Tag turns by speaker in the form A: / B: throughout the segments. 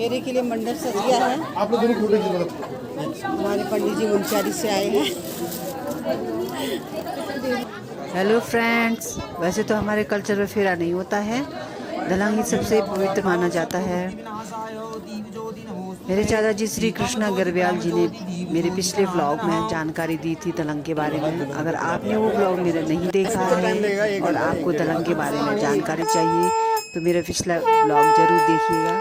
A: फेरे के लिए मंडप सज गया है।
B: आप लोग दोनों
A: हमारे पंडित जी मुंशियारी से आए हैं।
C: हेलो फ्रेंड्स, वैसे तो हमारे कल्चर में फेरा नहीं होता है। दलांगी सबसे पवित्र माना जाता है। मेरे चाचा जी श्री कृष्णा गर्ब्याल जी ने मेरे पिछले व्लॉग में जानकारी दी थी दलंग के बारे में। अगर आपने वो व्लॉग मेरा नहीं देखा है और आपको दलंग के बारे में जानकारी चाहिए तो मेरा पिछला व्लॉग जरूर देखिएगा।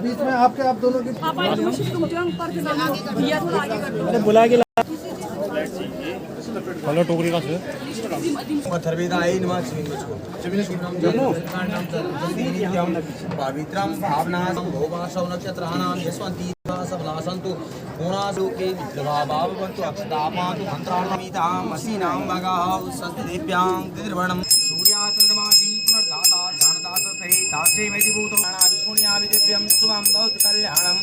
B: बीच में आपके आप दोनों की बुला के हेलो टोकरी का
D: पवित्रं भावनासं भोगासौ नक्षत्राणां यस्वन्ति सबलासन्तु गुणासुके भाववन्तु अक्षतापान्तु मन्त्राणामितां मसीनां भगाः उत्सस्तिदेव्यां तिर्वणं सूर्याचन्द्रमासी पुनर्दाता जानदासस्ते ताक्षे वैदि भूतो विष्णुयामि दिव्यं शुभं भवतु कल्याणं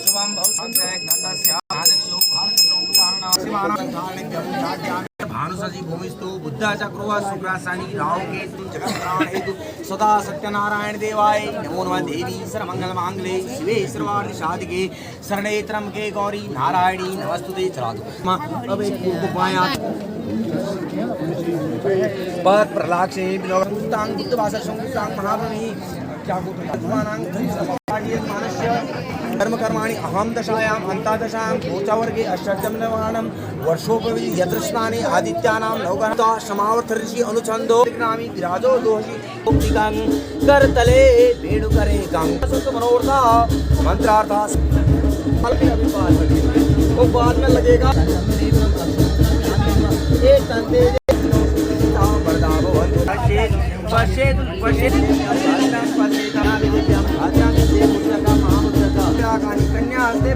D: शुभं भवतु दन्तस्य आदक्षो भारतद्रो उदाहरणं शिवानां कारणिभ्यं जाड्यामि भानुसजी भूमिस्तु बुद्ध चक्रो शुक्रासानी राहु केतु जगत्प्राण हेतु सदा सत्यनारायण देवाय नमो नमः। देवी सर्वमंगल मांगले शिवे सर्वार्थ साधिके शरणे त्र्यंबके गौरी नारायणी नमस्तुते। चला दो अब एक उपाया पर प्रलाक्षे विनोदांग बुद्धवासा संकुतांग महाभूमि क्या को भगवानांग मानस्य कर्म कर्माणि अहम दशायाम अंतादशायाम गोचावर्गे अष्टमलवाणम वर्षोपविधि यत्र स्नाने आदित्यानां नवग्रहता समावर्त ऋषि अनुछंदो नामी विराजो दोषी ओप्तिकां करतले वेणुकरे गंग सुख मनोरथा मंत्रार्था अल्पे अभिपाद वो बाद में लगेगा ये तंते बरदावो पशे पशे पशे कन्या हस्ते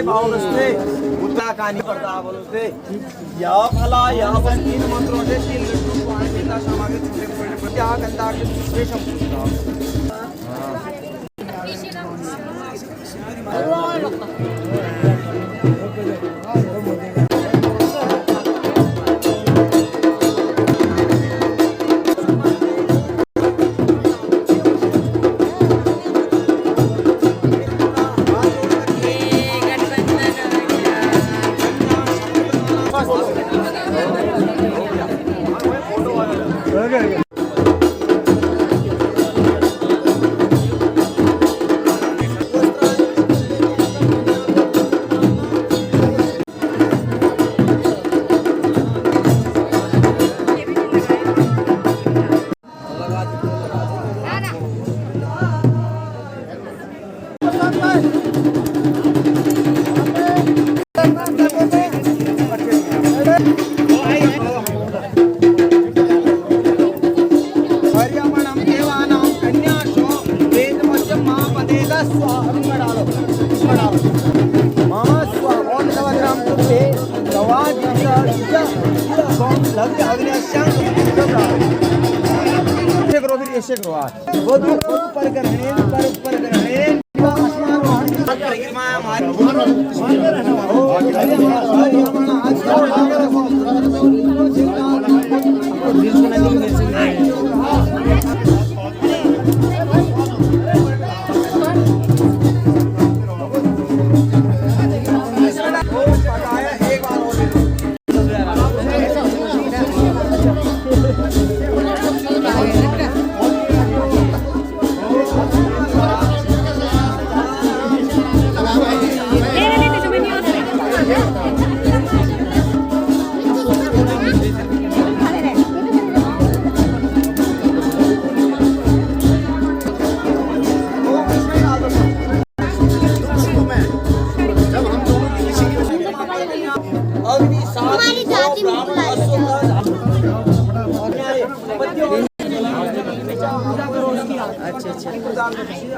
D: परस्ते उत्तराकानी प्रतापनुस्ते या फला या तीन मंत्रों से तीन लड्डू पानी पिता समागे छोटे बड़े प्रत्याग अंताक्ष विशेषम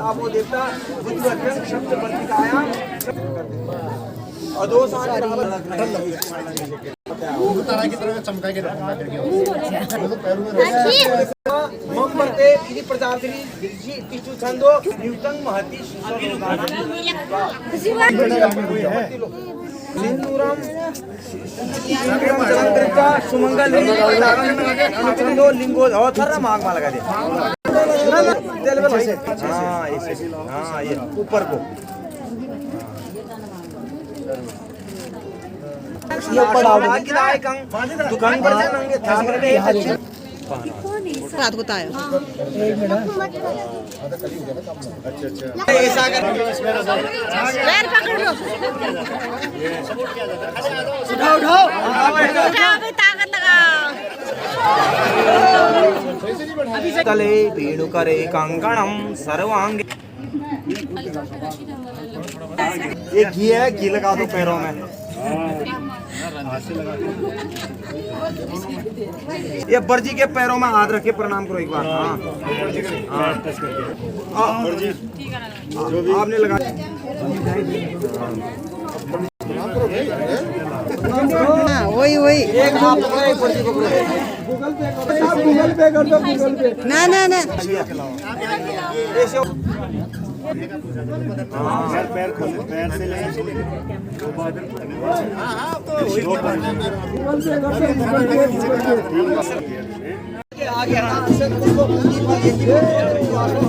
D: आपो देवता बुद्धिवर्धन शब्द वर्तिकायां अदोषान
B: उतारा की तरह चमका के रखना
D: मम वर्ते इति प्रजापति तिचु छंदो नियुक्तं महति सुमंगल लिंगो और थर्रा माग मार लगा दे। हाँ ये ऊपर को दुकान पर
A: रात को ताया
D: ऐसा कर
A: पैर पकड़ लो
D: उठाओ उठाओ
A: ताकत लगा
D: तले वेणु करे कंकणम सर्वांगे। ये घी है, घी लगा दो पैरों में। ये बर्जी के पैरों में हाथ रख के प्रणाम करो एक बार। हाँ आपने लगा
A: वही वही
D: एक हाथ पकड़ो, एक बर्जी पकड़ो।
B: गूगल पे कर दो, गूगल पे।
A: ना ना ना
B: पैर खोल, पैर से ले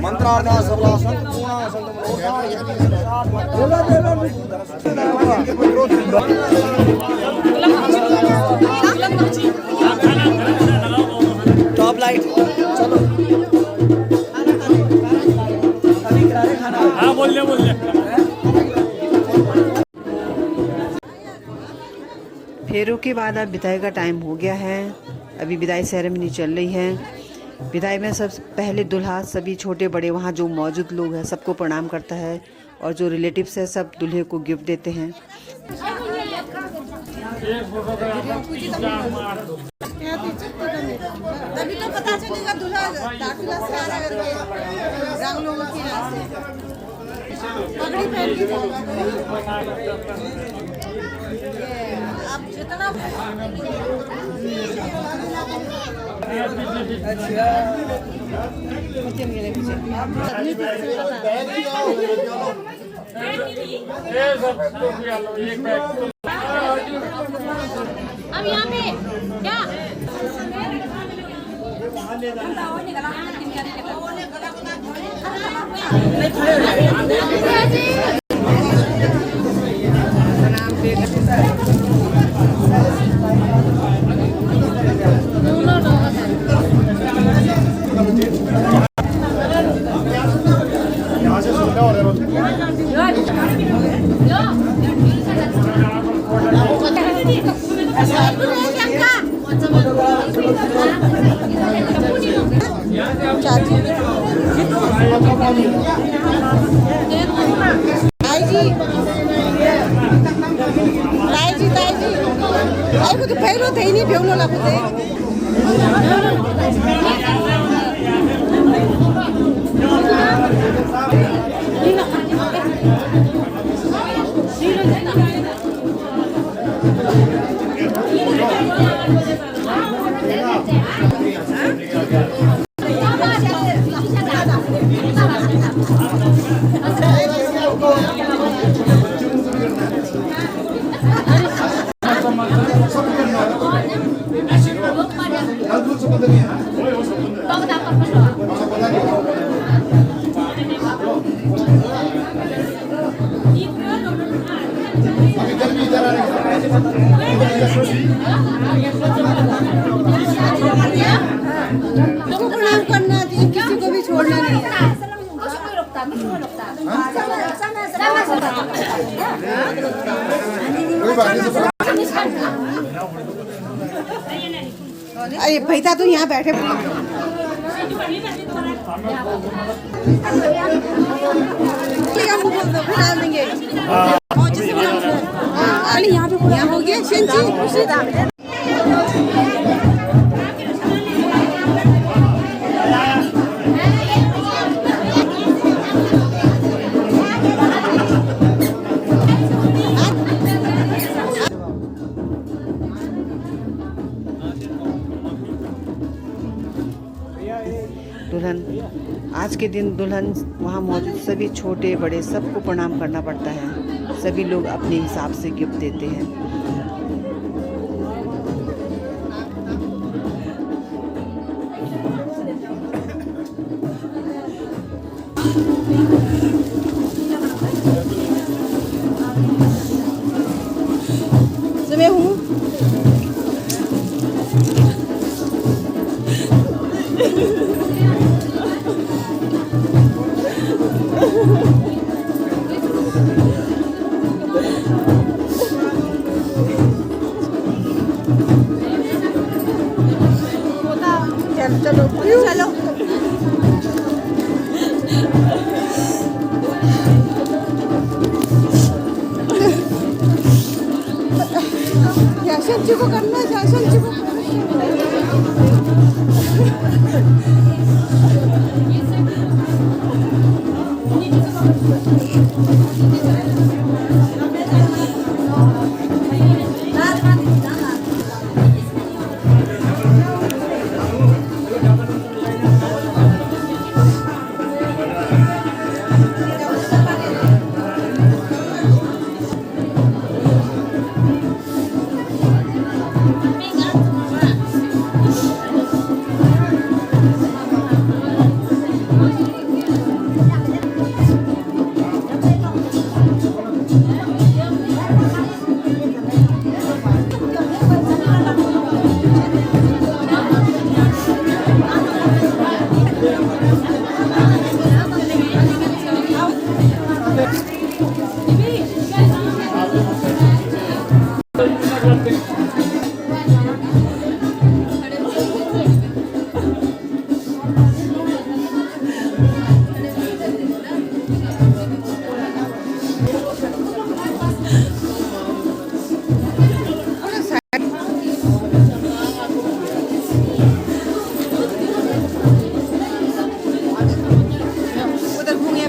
D: मंत्रार्था सबलासन टॉप लाइट चलो।
B: हाँ बोल ले
C: फेरों के बाद अब विदाई का टाइम हो गया है। अभी विदाई सेरेमनी चल रही है। विदाई में सब पहले दूल्हा सभी छोटे बड़े वहाँ जो मौजूद लोग हैं सबको प्रणाम करता है और जो रिलेटिव्स है सब दूल्हे को गिफ्ट देते हैं।
A: तभी तो पता चलेगा दूल्हा दाखिला से आ रहा है रंग लोगों के यहाँ से पगड़ी पहन के आप जितना
E: अब यहाँ पे क्या
A: आइको त पहिलो थिएन नि भ्याउन लाग्दै प्रणाम करना चाहिए, किसी को भी छोड़ना नहीं है। अरे भैया तो यहाँ बैठे डाल देंगे। यहाँ हो गया
C: दुल्हन आज के दिन दुल्हन वहाँ मौजूद सभी छोटे बड़े सबको प्रणाम करना पड़ता है। सभी लोग अपने हिसाब से गिफ्ट देते हैं।
A: मैं हूँ चलो चलो याशन जी को करना है, याशन जी को उधर घूमिए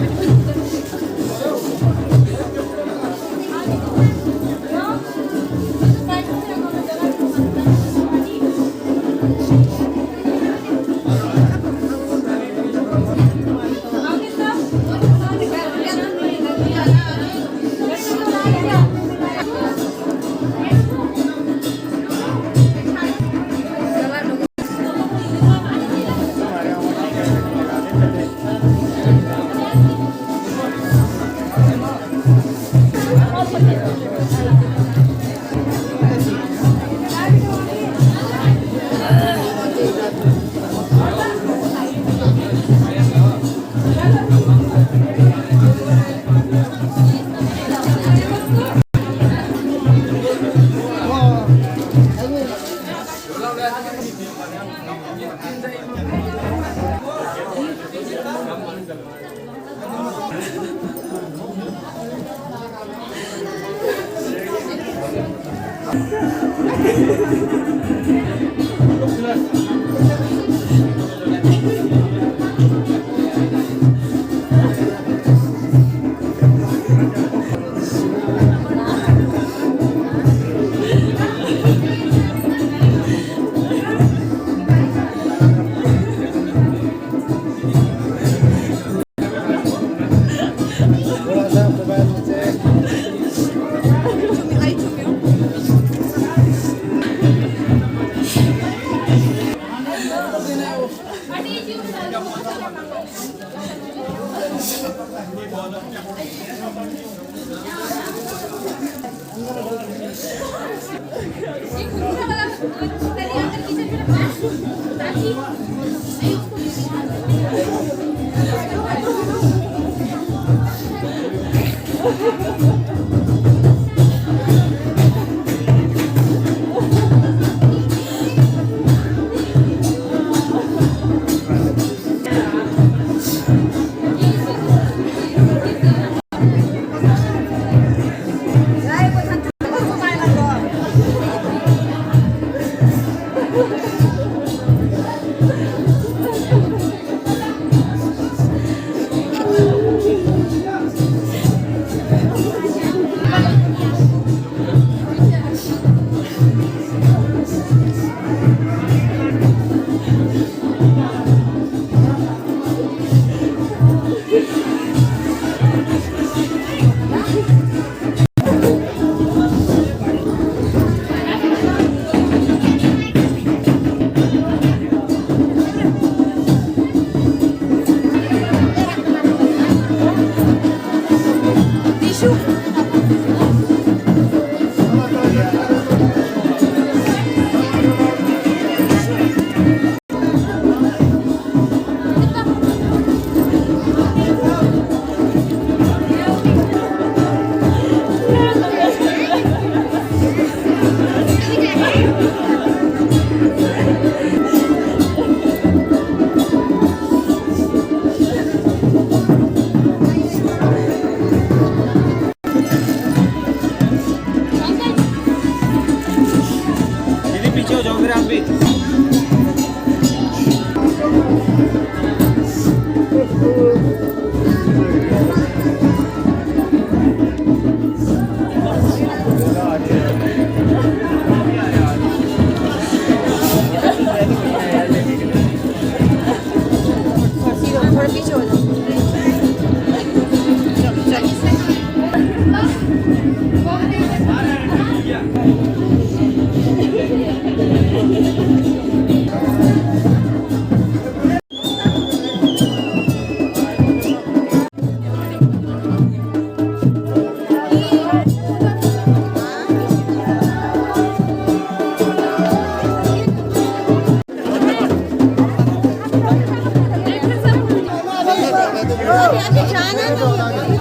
A: जाना नहीं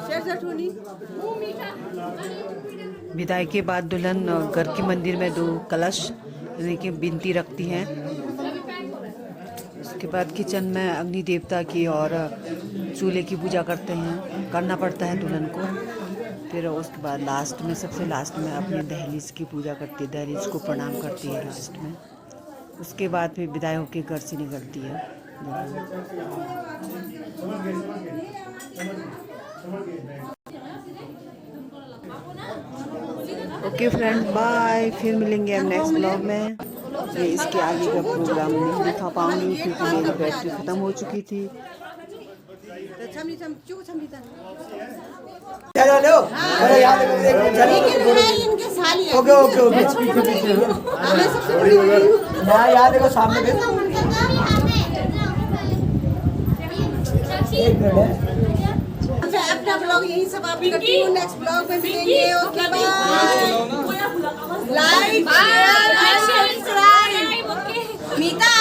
A: शेरजठूनी।
C: विदाई के बाद दुल्हन घर के मंदिर में 2 कलश यानी कि बिनती रखती हैं। उसके बाद किचन में अग्नि देवता की और चूल्हे की पूजा करते हैं, करना पड़ता है दुल्हन को। फिर उसके बाद लास्ट में, सबसे लास्ट में अपनी दहलीज की पूजा करती है, दहलीज को प्रणाम करती है लास्ट में। उसके बाद फिर विदाई होकर घर से निकलती है। Okay friend, bye. फिर मिलेंगे हम नेक्स्ट ब्लॉग में। ये इसके आगे का प्रोग्राम नहीं दिखा पाऊंगी क्योंकि मेरी बैटरी ख़त्म हो चुकी थी।
D: चलो लो याद
A: इनके साली
D: ओके ओके ओके
A: मैं सबसे बड़ी हूँ।
D: मैं याद देखो सामने भी एक मिनट
A: अपना ब्लॉग यही सब आप करती हूँ। नेक्स्ट ब्लॉग में मिलेंगे। Okay bye. Like share subscribe. मीता